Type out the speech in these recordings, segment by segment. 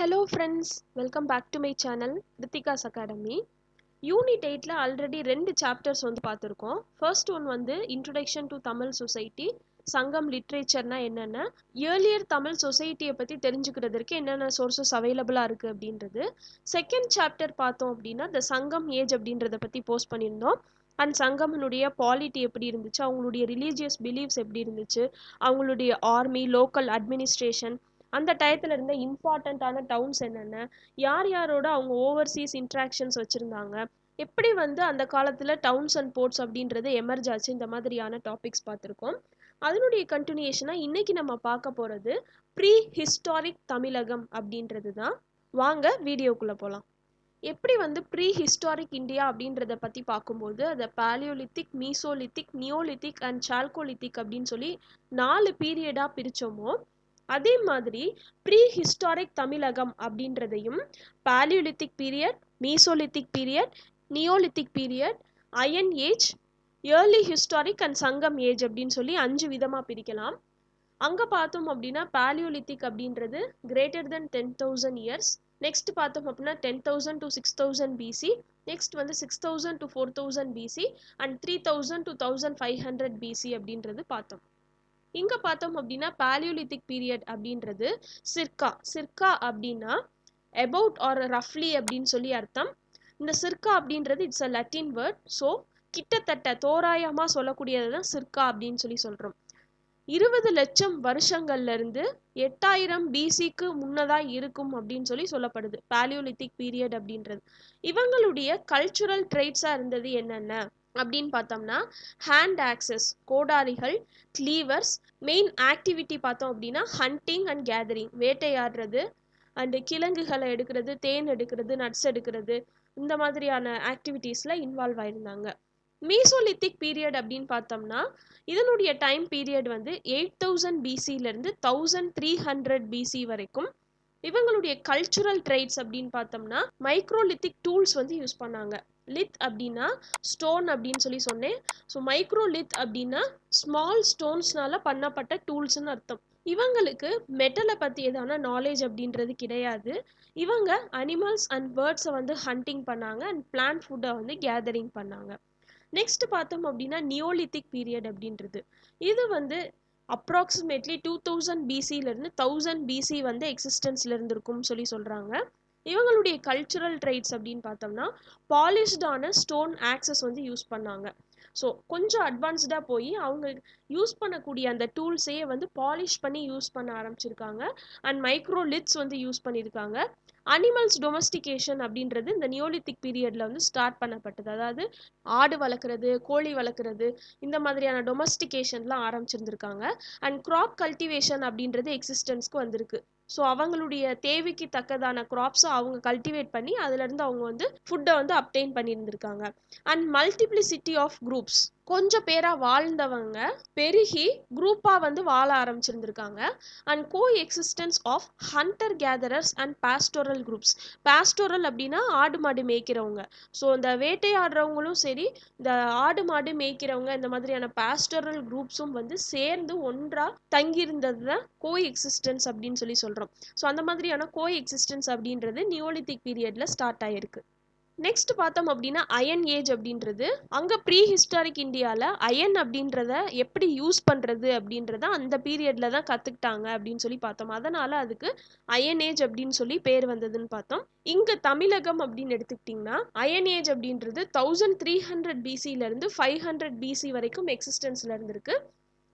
Hello friends, welcome back to my channel Ritika's Academy. Unit 8ல already 2 chapters வந்து பார்த்துருக்கோம். First one வந்து introduction to Tamil society, Sangam லிட்ரேச்சர்னா என்னென்ன, ஏர்லியர் தமிழ் சொசைட்டியை பற்றி தெரிஞ்சுக்கிறதுக்கு என்னென்ன சோர்சஸ் அவைலபிளாக இருக்குது அப்படின்றது. செகண்ட் சாப்டர் பார்த்தோம் அப்படின்னா த சங்கம் ஏஜ் அப்படின்றத பற்றி போஸ்ட் பண்ணியிருந்தோம். அண்ட் சங்கமனுடைய பாலிட்டி எப்படி இருந்துச்சு, அவங்களுடைய ரிலீஜியஸ் பிலீஃப்ஸ் எப்படி இருந்துச்சு, அவங்களுடைய ஆர்மி, லோக்கல் அட்மினிஸ்ட்ரேஷன், அந்த டயத்தில் இருந்த இம்பார்ட்டண்ட்டான டவுன்ஸ் என்னென்ன, யார் யாரோட அவங்க ஓவர்சீஸ் இன்ட்ராக்ஷன்ஸ் வச்சுருந்தாங்க, எப்படி வந்து அந்த காலத்தில் டவுன்ஸ் அண்ட் போர்ட்ஸ் அப்படின்றது எமர்ஜ் ஆச்சு, இந்த மாதிரியான டாபிக்ஸ் பார்த்துருக்கோம். அதனுடைய கண்டினியூஷனாக இன்றைக்கி நம்ம பார்க்க போகிறது ப்ரீ ஹிஸ்டாரிக் தமிழகம் அப்படின்றது தான். வாங்க வீடியோக்குள்ளே போகலாம். எப்படி வந்து ப்ரீ ஹிஸ்டாரிக் இந்தியா அப்படின்றத பற்றி பார்க்கும்போது அதை palaeolithic, Mesolithic, Neolithic and chalcolithic அப்படின்னு சொல்லி 4 பீரியடாக பிரித்தோமோ, அதே மாதிரி ப்ரீ ஹிஸ்டாரிக் தமிழகம் அப்படின்றதையும் palaeolithic period, mesolithic period, neolithic period, iron age, early historic and Sangam age அப்படின்னு சொல்லி 5 விதமாக பிரிக்கலாம். அங்கே பார்த்தோம் அப்படின்னா பாலியோலித்திக் அப்படின்றது கிரேட்டர் தென் 10,000 இயர்ஸ். நெக்ஸ்ட் பார்த்தோம் அப்படின்னா 10,000 to 6,000 பிசி, நெக்ஸ்ட் வந்து 6,000 to 4,000 BC and 3,000 to 1,500 BC அப்படின்றது பார்த்தோம். இங்கே பார்த்தோம் அப்படின்னா பாலியோலித்திக் பீரியட் அப்படின்றது சிர்கா அப்படின்னா அபவுட் ஆர் ரஃப்லி அப்படின்னு சொல்லி அர்த்தம். இந்த சிர்கா அப்படின்றது இட்ஸ் அ லட்டின் வேர்ட். ஸோ கிட்டத்தட்ட தோராயமாக சொல்லக்கூடியது தான் சிர்கா அப்படின்னு சொல்லி சொல்கிறோம். 20 லட்சம் வருஷங்கள்லேருந்து 8,000 பிசிக்கு முன்னதாக இருக்கும் அப்படின்னு சொல்லி சொல்லப்படுது பாலியோலித்திக் பீரியட் அப்படின்றது. இவங்களுடைய கல்ச்சுரல் ட்ரைட்ஸாக இருந்தது என்னென்ன அப்படின்னு பார்த்தோம்னா ஹேண்ட் ஆக்சஸ், கோடாரிகள், கிளீவர்ஸ், மெயின் ஆக்டிவிட்டி பார்த்தோம் அப்படின்னா ஹண்டிங் அண்ட் கேதரிங், வேட்டையாடுறது அண்டு கிழங்குகளை எடுக்கிறது, தேன் எடுக்கிறது, நட்ஸ் எடுக்கிறது, இந்த மாதிரியான ஆக்டிவிட்டீஸில் இன்வால்வ் ஆயிருந்தாங்க. மீசோலித்திக் பீரியட் அப்படின்னு பார்த்தோம்னா இதனுடைய டைம் பீரியட் வந்து 8,000 பிசியிலேருந்து 1,300 பிசி வரைக்கும். இவங்களுடைய கல்ச்சுரல் ட்ரைட்ஸ் அப்படின்னு பார்த்தோம்னா மைக்ரோலித்திக் டூல்ஸ் வந்து யூஸ் பண்ணாங்க. லித் அப்படின்னா ஸ்டோன் அப்படின்னு சொல்லி சொன்னேன். ஸோ மைக்ரோலித் அப்படின்னா ஸ்மால் ஸ்டோன்ஸ்னால பண்ணப்பட்ட டூல்ஸ்னு அர்த்தம். இவங்களுக்கு மெட்டலை பற்றி எதான நாலேஜ் அப்படின்றது கிடையாது. இவங்க அனிமல்ஸ் அண்ட் பேர்ட்ஸை வந்து ஹண்டிங் பண்ணாங்க அண்ட் பிளான்ட் ஃபுட்டை வந்து கேதரிங் பண்ணாங்க. நெக்ஸ்ட் பார்த்தோம் அப்படின்னா நியோலித்திக் பீரியட் அப்படின்றது இது வந்து அப்ராக்சிமேட்லி 2,000 பிசியிலேருந்து 1,000 பிசி வந்து எக்ஸிஸ்டன்ஸில் இருந்திருக்கும்னு சொல்லி சொல்கிறாங்க. இவங்களுடைய கல்ச்சுரல் ட்ரைட்ஸ் அப்படின்னு பார்த்தோம்னா பாலிஷ்டான ஸ்டோன் ஆக்சஸ் வந்து யூஸ் பண்ணாங்க. ஸோ கொஞ்சம் அட்வான்ஸ்டாக போய் அவங்க யூஸ் பண்ணக்கூடிய அந்த டூல்ஸையே வந்து பாலிஷ் பண்ணி யூஸ் பண்ண ஆரம்பிச்சிருக்காங்க. அண்ட் மைக்ரோ லித்ஸ் வந்து யூஸ் பண்ணியிருக்காங்க. அனிமல்ஸ் டொமஸ்டிகேஷன் அப்படின்றது இந்த நியோலித்திக் பீரியடில் வந்து ஸ்டார்ட் பண்ணப்பட்டது. அதாவது ஆடு வளர்க்குறது, கோழி வளர்க்குறது, இந்த மாதிரியான டொமஸ்டிகேஷன்லாம் ஆரம்பிச்சிருந்துருக்காங்க. அண்ட் கிராப் கல்டிவேஷன் அப்படின்றது எக்ஸிஸ்டன்ஸ்க்கு வந்திருக்கு. ஸோ அவங்களுடைய தேவைக்கு தக்கதான க்ராப்ஸை அவங்க கல்டிவேட் பண்ணி அதுலேருந்து அவங்க வந்து ஃபுட்டை வந்து அப்டெயின் பண்ணியிருந்திருக்காங்க. அண்ட் மல்டிப்ளிசிட்டி ஆஃப் குரூப்ஸ், கொஞ்சம் பேராக வாழ்ந்தவங்க பெருகி குரூப்பாக வந்து வாழ ஆரம்பிச்சிருந்திருக்காங்க. And coexistence of hunter gatherers and pastoral groups. Pastoral அப்படின்னா ஆடு மாடு மேய்க்கிறவங்க. ஸோ இந்த வேட்டையாடுறவங்களும் சரி, இந்த ஆடு மாடு மேய்க்கிறவங்க, இந்த மாதிரியான பாஸ்டோரல் குரூப்ஸும் வந்து சேர்ந்து ஒன்றாக தங்கியிருந்தது தான் கோ எக்ஸிஸ்டன்ஸ் அப்படின்னு சொல்லி சொல்கிறோம். ஸோ அந்த மாதிரியான கோ எக்ஸிஸ்டன்ஸ் அப்படின்றது நியோலித்திக் பீரியடில் ஸ்டார்ட் ஆகிருக்கு. நெக்ஸ்ட் பார்த்தோம் அப்படின்னா அயன் ஏஜ் அப்படின்றது அங்கே ப்ரீ ஹிஸ்டாரிக் இந்தியாவில் அயன் அப்படின்றத எப்படி யூஸ் பண்ணுறது அப்படின்றத அந்த பீரியடில் தான் கற்றுக்கிட்டாங்க அப்படின்னு சொல்லி பார்த்தோம். அதனால் அதுக்கு அயன் ஏஜ் அப்படின்னு சொல்லி பேர் வந்ததுன்னு பார்த்தோம். இங்கே தமிழகம் அப்படின்னு எடுத்துக்கிட்டிங்கன்னா அயன் ஏஜ் அப்படின்றது 1,300 பிசியிலேருந்து 500 பிசி வரைக்கும் எக்ஸிஸ்டன்ஸில் இருந்திருக்கு.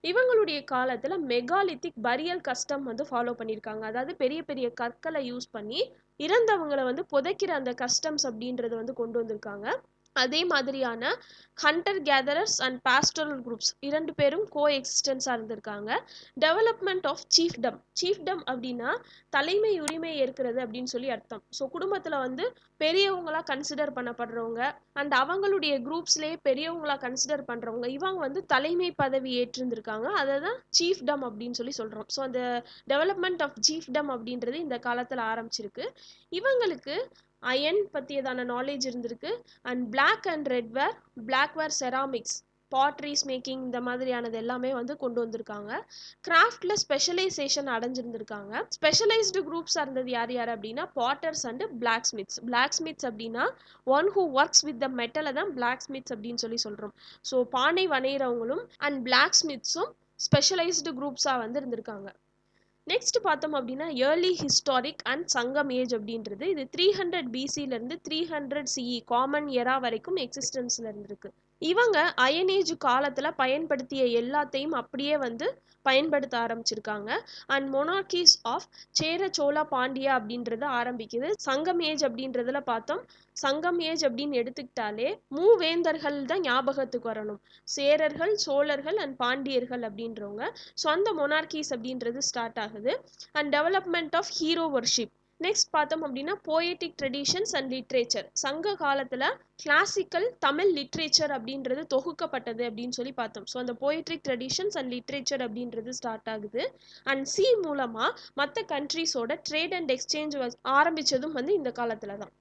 இவங்களுடைய காலத்தில் மெகாலித்திக் பரியல் கஸ்டம் வந்து ஃபாலோ பண்ணியிருக்காங்க. அதாவது பெரிய பெரிய கற்களை யூஸ் பண்ணி இறந்தவங்களை வந்து புதைக்கிற அந்த கஸ்டம்ஸ் அப்படின்றத வந்து கொண்டு வந்திருக்காங்க. அதே மாதிரியான hunter gatherers and pastoral groups 2 பேரும் கோ எக்ஸிஸ்டன்ஸாக இருந்திருக்காங்க. டெவலப்மெண்ட் ஆஃப் சீஃப்டம் அப்படின்னா தலைமை உரிமை ஏற்கிறது அப்படின்னு சொல்லி அர்த்தம். ஸோ குடும்பத்தில் வந்து பெரியவங்களா கன்சிடர் பண்ணப்படுறவங்க அண்ட் அவங்களுடைய குரூப்ஸ்லேயே பெரியவங்களா கன்சிடர் பண்ணுறவங்க இவங்க வந்து தலைமை பதவி ஏற்றிருந்திருக்காங்க. அதை தான் சீஃப்டம் அப்படின்னு சொல்லி சொல்கிறோம். ஸோ அந்த டெவலப்மெண்ட் ஆஃப் சீஃப்டம் அப்படின்றது இந்த காலத்தில் ஆரம்பிச்சிருக்கு. இவங்களுக்கு அயன் பற்றியதான நாலேஜ் இருந்திருக்கு. And black and red ware ceramics, potteries making இந்த மாதிரியானது எல்லாமே வந்து கொண்டு வந்திருக்காங்க. கிராஃப்ட்ல ஸ்பெஷலைசேஷன் அடைஞ்சிருந்திருக்காங்க. ஸ்பெஷலைஸ்டு குரூப்ஸாக இருந்தது யார் யார் அப்படின்னா potters and blacksmiths. Blacksmiths அப்படின்னா one who works with the மெட்டலை தான் பிளாக் ஸ்மித்ஸ் அப்படின்னு சொல்கிறோம். ஸோ பானை வணைகிறவங்களும் அண்ட் பிளாக் ஸ்மித்ஸும் ஸ்பெஷலைஸ்டு குரூப்ஸாக வந்து இருந்திருக்காங்க. நெக்ஸ்ட் பார்த்தோம் அப்படின்னா early historic and Sangam age அப்படின்றது இது 300 பிசிலேருந்து 300 சிஇ காமன் எரா வரைக்கும் எக்ஸிஸ்டன்ஸில் இருந்திருக்கு. இவங்க அயன் ஏஜ் காலத்தில் பயன்படுத்திய எல்லாத்தையும் அப்படியே வந்து பயன்படுத்த ஆரம்பிச்சிருக்காங்க. அண்ட் மொனார்கிஸ் ஆஃப் சேர சோழா பாண்டியா அப்படின்றது ஆரம்பிக்குது. சங்கம் ஏஜ் அப்படின்றதுல பார்த்தோம், சங்கம் ஏஜ் அப்படின்னு எடுத்துக்கிட்டாலே மூவேந்தர்கள் தான் ஞாபகத்துக்கு வரணும். சேரர்கள், சோழர்கள் அண்ட் பாண்டியர்கள் அப்படின்றவங்க. ஸோ அந்த மொனார்கிஸ் அப்படின்றது ஸ்டார்ட் ஆகுது. And development of hero worship. Next பார்த்தோம் அப்படின்னா போயட்டிக் ட்ரெடிஷன்ஸ் அண்ட் லிட்ரேச்சர். சங்க காலத்தில் கிளாசிக்கல் தமிழ் லிட்ரேச்சர் அப்படின்றது தொகுக்கப்பட்டது அப்படின்னு சொல்லி பார்த்தோம். ஸோ அந்த போயட்ரிக் ட்ரெடிஷன்ஸ் அண்ட் லிட்ரேச்சர் அப்படின்றது ஸ்டார்ட் ஆகுது. அண்ட் சி மூலமாக மற்ற கண்ட்ரீஸோட ட்ரேட் அண்ட் எக்ஸ்சேஞ்ச் ஆரம்பித்ததும் வந்து இந்த காலத்தில் தான்.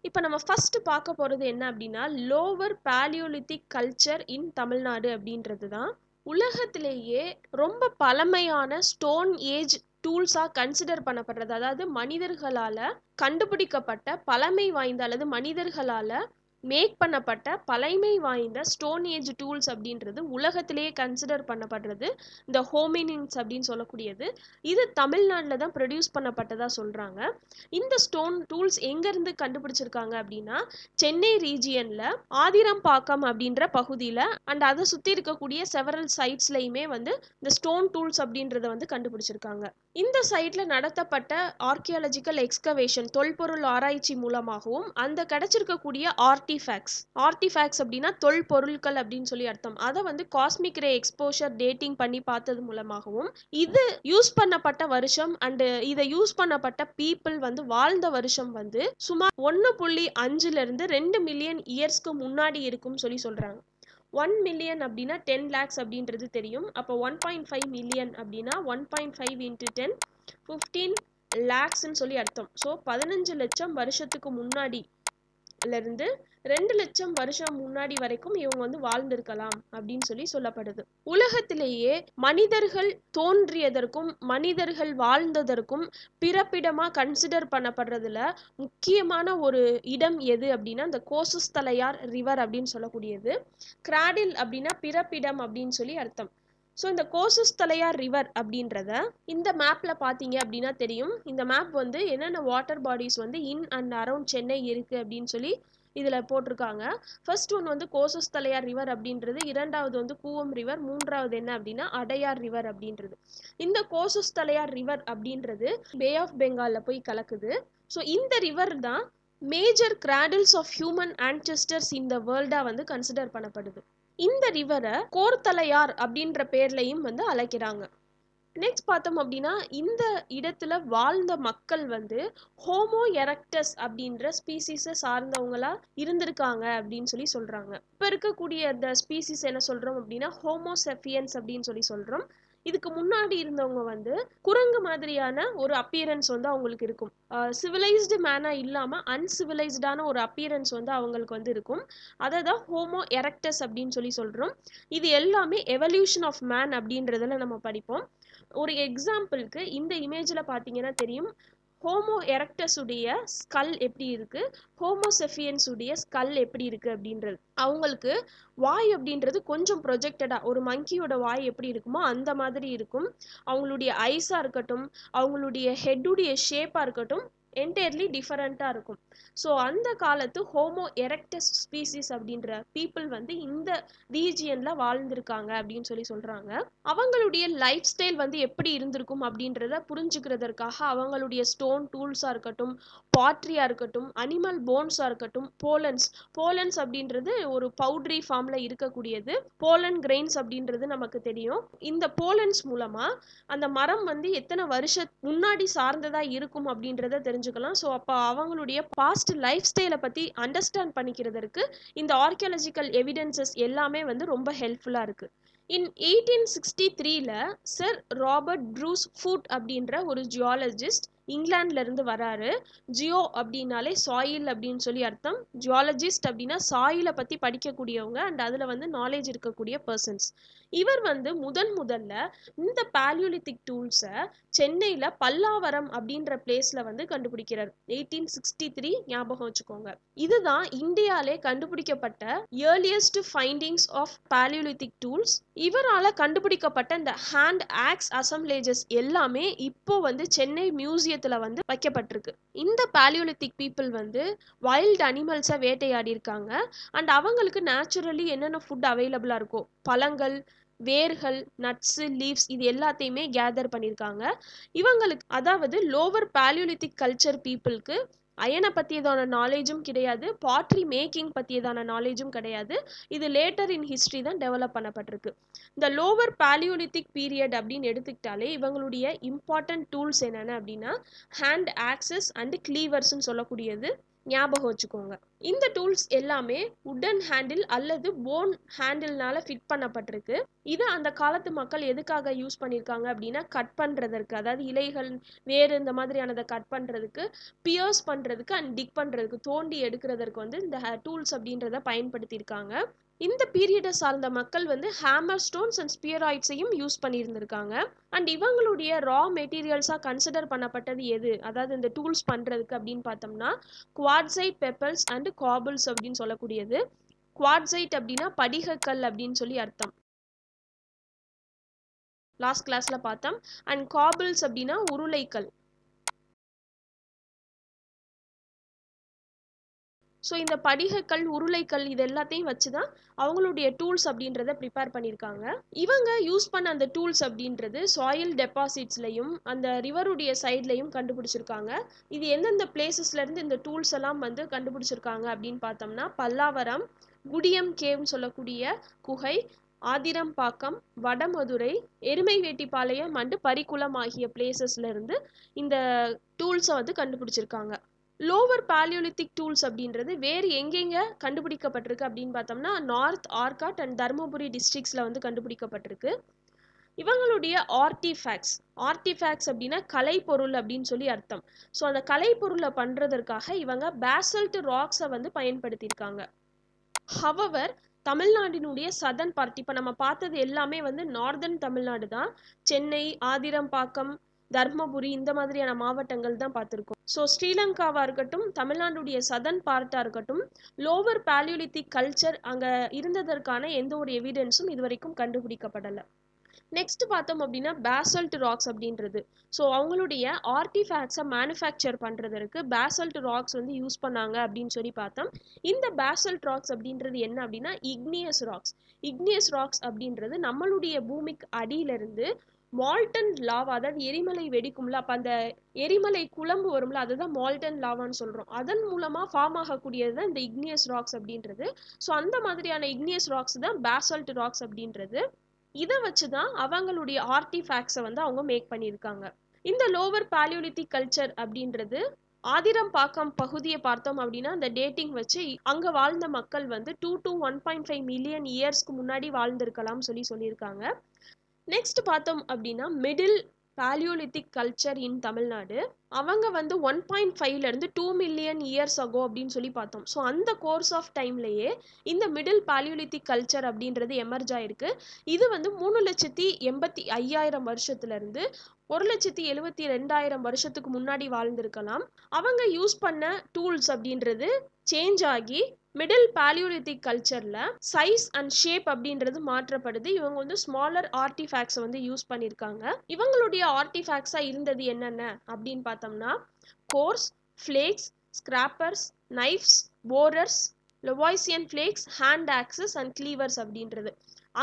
இப்போ நம்ம ஃபர்ஸ்ட் பார்க்க போகிறது என்ன அப்படின்னா lower paleolithic culture in Tamil Nadu அப்படின்றது தான். உலகத்திலேயே ரொம்ப பழமையான ஸ்டோன் ஏஜ் டூல்ஸாக கன்சிடர் பண்ணப்படுறது, அதாவது மனிதர்களால் கண்டுபிடிக்கப்பட்ட பழமை வாய்ந்த அல்லது மனிதர்களால் மேக் பண்ணப்பட்ட பழமை வாய்ந்த ஸ்டோன் ஏஜ் டூல்ஸ் அப்படின்றது உலகத்திலேயே கன்சிடர் பண்ணப்படுறது இந்த ஹோமினின்ஸ் அப்படின்னு சொல்லக்கூடியது. இது தமிழ்நாட்டில் தான் ப்ரொடியூஸ் பண்ணப்பட்டதாக சொல்கிறாங்க. இந்த ஸ்டோன் டூல்ஸ் எங்கேருந்து கண்டுபிடிச்சிருக்காங்க அப்படின்னா சென்னை ரீஜியனில் ஆதிரம்பாக்கம் அப்படின்ற பகுதியில் அண்ட் அதை சுற்றி இருக்கக்கூடிய செவரல் சைட்ஸ்லையுமே வந்து இந்த ஸ்டோன் டூல்ஸ் அப்படின்றத வந்து கண்டுபிடிச்சிருக்காங்க. இந்த சைட்டில் நடத்தப்பட்ட ஆர்கியாலஜிக்கல் எக்ஸ்கவேஷன் தொல்பொருள் ஆராய்ச்சி மூலமாகவும் அந்த கிடைச்சிருக்கக்கூடிய ஆர்டிஃபேக்ட்ஸ் அப்படின்னா தொல்பொருட்கள் அப்படின்னு சொல்லி அர்த்தம். அதை வந்து காஸ்மிக் ரே எக்ஸ்போஷர் டேட்டிங் பண்ணி பார்த்தது மூலமாகவும் இது யூஸ் பண்ணப்பட்ட வருஷம் அண்ட் இதை யூஸ் பண்ணப்பட்ட பீப்புள் வந்து வாழ்ந்த வருஷம் வந்து சுமார் 1.5 to 2 மில்லியன் இயர்ஸ்க்கு முன்னாடி இருக்கும் சொல்லி சொல்றாங்க. 1 மில்லியன் அப்படின்னா 10 lakhs அப்படின்றது தெரியும். அப்போ 1.5 மில்லியன் அப்படின்னா 1.5 into 10 15 lakhsன்னு சொல்லி அர்த்தம். ஸோ 15 லட்சம் வருஷத்துக்கு முன்னாடி இருந்து 2 லட்சம் வருஷம் முன்னாடி வரைக்கும் இவங்க வந்து வாழ்ந்திருக்கலாம் அப்படின்னு சொல்லி சொல்லப்படுது. உலகத்திலேயே மனிதர்கள் தோன்றியதற்கும் மனிதர்கள் வாழ்ந்ததற்கும் பிறப்பிடமா கன்சிடர் பண்ணப்படுறதுல முக்கியமான ஒரு இடம் எது அப்படின்னா இந்த கோசஸ்தலையார் ரிவர் அப்படின்னு சொல்லக்கூடியது. கிராடில் அப்படின்னா பிறப்பிடம் அப்படின்னு சொல்லி அர்த்தம். ஸோ இந்த கோசஸ்தலையார் ரிவர் அப்படின்றத இந்த மேப்பில் பார்த்தீங்க அப்படின்னா தெரியும். இந்த மேப் வந்து என்னென்ன வாட்டர் பாடிஸ் வந்து இன் அண்ட் அரவுண்ட் சென்னை இருக்குது அப்படின்னு சொல்லி இதில் போட்டிருக்காங்க. ஃபர்ஸ்ட் ஒன் வந்து கோசஸ்தலையார் ரிவர் அப்படின்றது, இரண்டாவது வந்து கூவம் ரிவர், மூன்றாவது என்ன அப்படின்னா அடையார் ரிவர் அப்படின்றது. இந்த கோசஸ்தலையார் ரிவர் அப்படின்றது பே ஆஃப் பெங்காலில் போய் கலக்குது. ஸோ இந்த ரிவர் தான் மேஜர் கிராடில்ஸ் ஆஃப் ஹியூமன் ஆன்செஸ்டர்ஸ் இந்த வேர்ல்டாக வந்து கன்சிடர் பண்ணப்படுது. இந்த ரிவரை கோர்த்தலையார் அப்படின்ற பேர்லையும் வந்து அழைக்கிறாங்க. நெக்ஸ்ட் பார்த்தோம் அப்படின்னா இந்த இடத்துல வாழ்ந்த மக்கள் வந்து ஹோமோ எரக்டஸ் அப்படின்ற ஸ்பீசிஸை சார்ந்தவங்களா இருந்திருக்காங்க அப்படின்னு சொல்லி சொல்றாங்க. இப்போ இருக்கக்கூடிய இந்த ஸ்பீசிஸ் என்ன சொல்றோம் அப்படின்னா ஹோமோசெஃபியன்ஸ் அப்படின்னு சொல்லி சொல்றோம். இதுக்கு முன்னாடி இருந்தவங்க வந்து குரங்கு மாதிரியான ஒரு அப்பியரன்ஸ் வந்து அவங்களுக்கு இருக்கும். சிவிலைஸ்டு மேனா இல்லாம அன்சிவிலைஸ்டான ஒரு அப்பியரன்ஸ் வந்து அவங்களுக்கு வந்து இருக்கும். அதை தான் ஹோமோ எரக்டஸ் அப்படின்னு சொல்லி சொல்றோம். இது எல்லாமே எவல்யூஷன் ஆஃப் மேன் அப்படின்றதுல நம்ம படிப்போம். ஒரு எக்ஸாம்பிளுக்கு இந்த இமேஜில் பார்த்தீங்கன்னா தெரியும் ஹோமோ எரக்டஸ் உடைய ஸ்கல் எப்படி இருக்கு, ஹோமோசெஃபியன்ஸ் உடைய ஸ்கல் எப்படி இருக்கு அப்படின்றது. அவங்களுக்கு வாய் அப்படின்றது கொஞ்சம் ப்ரொஜெக்டடா ஒரு மங்கியோட வாய் எப்படி இருக்குமோ அந்த மாதிரி இருக்கும். அவங்களுடைய ஐஸா இருக்கட்டும், அவங்களுடைய ஹெட்டுடைய ஷேப்பா இருக்கட்டும் என்டையர்லி டிஃபரெண்ட்டாக இருக்கும். ஸோ அந்த காலத்து ஹோமோ எரக்டஸ் ஸ்பீசிஸ் அப்படின்ற பீப்புள் வந்து இந்த ரீஜியனில் வாழ்ந்திருக்காங்க அப்படின்னு சொல்லி சொல்கிறாங்க. அவங்களுடைய லைஃப் ஸ்டைல் வந்து எப்படி இருந்திருக்கும் அப்படின்றத புரிஞ்சுக்கிறதற்காக அவங்களுடைய ஸ்டோன் டூல்ஸாக இருக்கட்டும், பாட்ரியாக இருக்கட்டும், அனிமல் போன்ஸாக இருக்கட்டும், போலன்ஸ் அப்படின்றது ஒரு பவுட்ரி ஃபார்மில் இருக்கக்கூடியது. போலன் கிரெயின்ஸ் அப்படின்றது நமக்கு தெரியும். இந்த போலன்ஸ் மூலமாக அந்த மரம் வந்து எத்தனை வருஷம் முன்னாடி சார்ந்ததாக இருக்கும் அப்படின்றத தெரிஞ்சுக்கலாம். ஸோ அப்போ அவங்களுடைய பாஸ்ட் லைஃப் ஸ்டைலை பற்றி அண்டர்ஸ்டாண்ட் பண்ணிக்கிறதுக்கு இந்த ஆர்கியாலஜிக்கல் எவிடன்சஸ் எல்லாமே வந்து ரொம்ப ஹெல்ப்ஃபுல்லாக இருக்குது. இன் 1863 சர் ராபர்ட் ப்ரூஸ் ஃபுட் அப்படின்ற ஒரு ஜியாலஜிஸ்ட் இங்கிலாந்துல இருந்து வராரு. ஜியோ அப்படின்னாலே சாயில் அப்படின்னு சொல்லி அர்த்தம். ஜியாலஜிஸ்ட் அப்படின்னா சாயிலை பத்தி படிக்கக்கூடியவங்க அண்ட் அதுல வந்து நாலேஜ் இருக்கக்கூடிய பர்சன்ஸ். இவர் வந்து முதல்ல இந்த பாலியோலித்திக் டூல்ஸை சென்னையில பல்லாவரம் அப்படின்ற பிளேஸ்ல வந்து கண்டுபிடிக்கிறார். 1863 ஞாபகம் வச்சுக்கோங்க. இதுதான் இந்தியாவிலே கண்டுபிடிக்கப்பட்ட earliest findings of paleolithic tools. இவரால் கண்டுபிடிக்கப்பட்ட இந்த ஹேண்ட் ஆக்ஸ் அசம்பிளேஜஸ் எல்லாமே இப்போ வந்து சென்னை மியூசியத்துல வந்து வைக்கப்பட்டிருக்கு. இந்த பாலியோலித்திக் பீப்புள் வந்து வைல்ட் அனிமல்ஸை வேட்டையாடி இருக்காங்க. அண்ட் அவங்களுக்கு நேச்சுரலி என்னென்ன ஃபுட் அவைலபிளா இருக்கோ, பழங்கள், வேர்கள், நட்ஸு, லீவ்ஸ், இது எல்லாத்தையுமே கேதர் பண்ணியிருக்காங்க. இவங்களுக்கு அதாவது லோவர் பாலியோலித்திக் கல்ச்சர் பீப்புளுக்கு அயனை பற்றியதான நாலேஜும் கிடையாது, பாட்ரி மேக்கிங் பற்றியதான நாலேஜும் கிடையாது. இது லேட்டர் இன் ஹிஸ்ட்ரி தான் டெவலப் பண்ணப்பட்டிருக்கு. இந்த லோவர் பாலியோலித்திக் பீரியட் அப்படின்னு எடுத்துக்கிட்டாலே இவங்களுடைய இம்பார்ட்டன்ட் டூல்ஸ் என்னென்ன அப்படின்னா ஹேண்ட் ஆக்சஸ் அண்ட் கிளீவர்ஸ்ன்னு சொல்லக்கூடியது ஞாபகம் வச்சுக்கோங்க. இந்த டூல்ஸ் எல்லாமே உடன் ஹேண்டில் அல்லது போன் ஹேண்டில்னால ஃபிட் பண்ணப்பட்டிருக்கு. இது அந்த காலத்து மக்கள் எதுக்காக யூஸ் பண்ணியிருக்காங்க அப்படின்னா கட் பண்ணுறதற்கு, அதாவது இலைகள், வேறு இந்த மாதிரியானதை கட் பண்ணுறதுக்கு, பியர்ஸ் பண்ணுறதுக்கு அண்ட் டிக் பண்ணுறதுக்கு, தோண்டி எடுக்கிறதுக்கு வந்து இந்த டூல்ஸ் அப்படின்றத பயன்படுத்தியிருக்காங்க. இந்த பீரியடை சார்ந்த மக்கள் வந்து ஹேமர் ஸ்டோன்ஸ் அண்ட் ஸ்பியராய்ட்ஸையும் யூஸ் பண்ணியிருந்திருக்காங்க. அண்ட் இவங்களுடைய ரா மெட்டீரியல்ஸாக கன்சிடர் பண்ணப்பட்டது எது, அதாவது இந்த டூல்ஸ் பண்ணுறதுக்கு அப்படின்னு பார்த்தோம்னா குவார்ட்சைட், பெப்பல்ஸ் அண்ட் காபிள்ஸ் அப்படின்னு சொல்லக்கூடியது. குவார்ட்சைட் அப்படின்னா படிகக்கல் அப்படின்னு சொல்லி அர்த்தம், லாஸ்ட் கிளாஸ்ல பார்த்தோம். அண்ட் காபிள்ஸ் அப்படின்னா உருளைக்கல். ஸோ இந்த படிகக்கல், உருளைக்கல் இது எல்லாத்தையும் வச்சு தான் அவங்களுடைய டூல்ஸ் அப்படின்றத ப்ரிப்பேர் பண்ணியிருக்காங்க. இவங்க யூஸ் பண்ண அந்த டூல்ஸ் அப்படின்றது சாயில் டெபாசிட்ஸ்லையும் அந்த ரிவருடைய சைட்லையும் கண்டுபிடிச்சிருக்காங்க. இது எந்தெந்த பிளேசஸ்லேருந்து இந்த டூல்ஸ் எல்லாம் வந்து கண்டுபிடிச்சிருக்காங்க அப்படின்னு பார்த்தோம்னா பல்லாவரம், குடியம் கேவ்னு சொல்லக்கூடிய குகை, ஆதிரம்பாக்கம், வடமதுரை, எருமைவேட்டிப்பாளையம் அண்டு பரிக்குளம் ஆகிய பிளேசஸ்ல இருந்து இந்த டூல்ஸை வந்து கண்டுபிடிச்சிருக்காங்க. லோவர் பாலியோலித்திக் டூல்ஸ் அப்படின்றது வேறு எங்கெங்க கண்டுபிடிக்கப்பட்டிருக்கு அப்படின்னு பார்த்தோம்னா நார்த் ஆர்காட் அண்ட் தருமபுரி டிஸ்ட்ரிக்ட்ஸில் வந்து கண்டுபிடிக்கப்பட்டிருக்கு. இவங்களுடைய ஆர்டிஃபேக்ட்ஸ் அப்படின்னா கலைப்பொருள் அப்படின்னு சொல்லி அர்த்தம். ஸோ அந்த கலைப்பொருளை பண்ணுறதற்காக இவங்க பேசல்ட் ராக்ஸை வந்து பயன்படுத்தியிருக்காங்க. ஹவவர் தமிழ்நாட்டினுடைய சதர்ன் பார்ட், இப்போ நம்ம பார்த்தது எல்லாமே வந்து நார்தர்ன் தமிழ்நாடு தான். சென்னை, ஆதிரம்பாக்கம், தர்மபுரி இந்த மாதிரியான மாவட்டங்கள் தான் பார்த்துருக்கோம். ஸோ ஸ்ரீலங்காவாக இருக்கட்டும், தமிழ்நாடுடைய சதர்ன் பார்ட்டாக இருக்கட்டும், லோவர் பாலியோலித்திக் கல்ச்சர் அங்கே இருந்ததற்கான எந்த ஒரு எவிடன்ஸும் இது வரைக்கும் கண்டுபிடிக்கப்படலை. நெக்ஸ்ட் பார்த்தோம் அப்படின்னா பேசல்ட் ராக்ஸ் அப்படின்றது. ஸோ அவங்களுடைய ஆர்டிஃபேக்ட்ஸை மேனுஃபேக்சர் பண்ணுறதுக்கு பேசல்ட் ராக்ஸ் வந்து யூஸ் பண்ணாங்க அப்படின்னு சொல்லி பார்த்தோம். இந்த பேசல்ட் ராக்ஸ் அப்படின்றது என்ன அப்படின்னா இக்னியஸ் ராக்ஸ் அப்படின்றது நம்மளுடைய பூமிக்கு அடியிலிருந்து மால்டன் லாவா, அதாவது எரிமலை வெடிக்கும்ல, அப்போ அந்த எரிமலை குழம்பு வரும்ல, அதுதான் மால்டன் லாவான்னு சொல்கிறோம். அதன் மூலமாக ஃபார்ம் ஆகக்கூடியது தான் இந்த இக்னியஸ் ராக்ஸ் அப்படின்றது. ஸோ அந்த மாதிரியான இக்னியஸ் ராக்ஸ் தான் பேசல்ட் ராக்ஸ் அப்படின்றது. இதை வச்சு தான் அவங்களுடைய ஆர்டிஃபேக்ட்ஸை வந்து அவங்க மேக் பண்ணியிருக்காங்க. இந்த லோவர் பாலியோலித்திக் கல்ச்சர் அப்படின்றது ஆதிரம்பாக்கம் பகுதியை பார்த்தோம் அப்படின்னா அந்த டேட்டிங் வச்சு அங்கே வாழ்ந்த மக்கள் வந்து 2 to 1.5 மில்லியன் இயர்ஸ்க்கு முன்னாடி வாழ்ந்திருக்கலாம் சொல்லியிருக்காங்க. நெக்ஸ்ட் பார்த்தோம் அப்படின்னா middle palaeolithic culture in Tamil Nadu. அவங்க வந்து 1.5 2 மில்லியன் இயர்ஸ் அகோ அப்படின்னு சொல்லி பார்த்தோம். ஸோ அந்த கோர்ஸ் ஆஃப் டைம்லேயே இந்த மிடில் பாலியோலித்திக் கல்ச்சர் அப்படின்றது எமர்ஜ் ஆயிருக்கு. இது வந்து 3,85,000 வருஷத்துலேருந்து 1,72,000 வருஷத்துக்கு முன்னாடி வாழ்ந்திருக்கலாம். அவங்க யூஸ் பண்ண டூல்ஸ் அப்படின்றது சேஞ்ச் ஆகி மிடில் பாலியோலித்திக் கல்ச்சரில் சைஸ் அண்ட் ஷேப் அப்படின்றது மாற்றப்படுது. இவங்க வந்து ஸ்மாலர் ஆர்டிஃபேக்ட்ஸை வந்து யூஸ் பண்ணியிருக்காங்க. இவங்களுடைய ஆர்டிஃபேக்ட்ஸாக இருந்தது என்னென்ன அப்படின்னு பார்த்தோம்னா cores, flakes, scrapers, knives, borers, Levalloisian flakes, hand axes and cleavers அப்படின்றது.